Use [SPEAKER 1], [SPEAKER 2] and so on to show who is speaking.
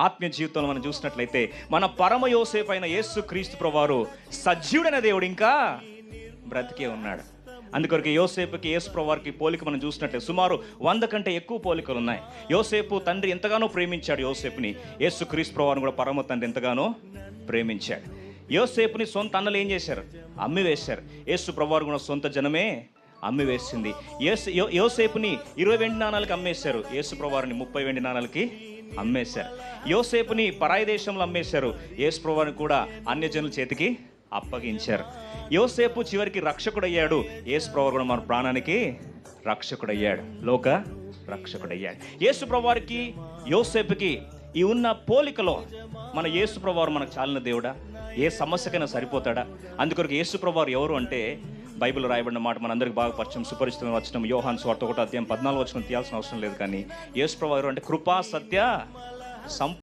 [SPEAKER 1] ఆత్మీయ జీవితంలో మనం చూసినట్లయితే మన పరమ యోసేపు అయిన యేసు క్రీస్తు ప్రభువారు సజీవుడైన దేవుడు ఇంకా బ్రతికే ఉన్నాడు. అందుకొరకు యోసేపుకి యేసు ప్రభువారికి పోలిక మనం చూసినట్లయితే సుమారు 100 కంటే ఎక్కువ పోలికలు ఉన్నాయి. యోసేపు తండ్రి ఎంతగానో ప్రేమించాడు యోసేపుని, యేసు క్రీస్తు ప్రభువారిని కూడా పరమ తండ్రి ఎంతగానో ప్రేమించాడు. యోసేపుని సొంత అన్నలు ఏం చేశారు? అమ్మి వేశారు. యేసు ప్రభువారు కూడా సొంత జనమే అమ్మి వేసింది. యోసేపుని 20 వెండి నాణాలకి అమ్మేశారు, యేసు ప్రభువారిని 30 వెండి నాణాలకి అమ్మేశారు. యోసేపుని పరాయి దేశంలో అమ్మేశారు, యేసు ప్రభువారిని కూడా అన్యజనుల చేతికి అప్పగించారు. యోసేపు చివరికి రక్షకుడయ్యాడు, యేసు ప్రభువారు కూడా మన ప్రాణానికి రక్షకుడయ్యాడు, లోక రక్షకుడయ్యాడు. యేసు ప్రభువారికి యోసేపుకి ఈ ఉన్న పోలికలో మన యేసు ప్రభువారు మనకు చాలిన దేవుడా? ఏ సమస్యకైనా సరిపోతాడా? అందుకొరకు యేసు ప్రభువారు ఎవరు అంటే బైబిల్ రాయబడిన మాట మనందరికి బాగా పరిచయం, సుపరిచితమైన వచనం యోహాను సువార్త 1 అధ్యాయం 14 వచనం తీయాల్సిన అవసరం లేదు. కానీ యేసు ప్రభువారు అంటే కృపా సత్య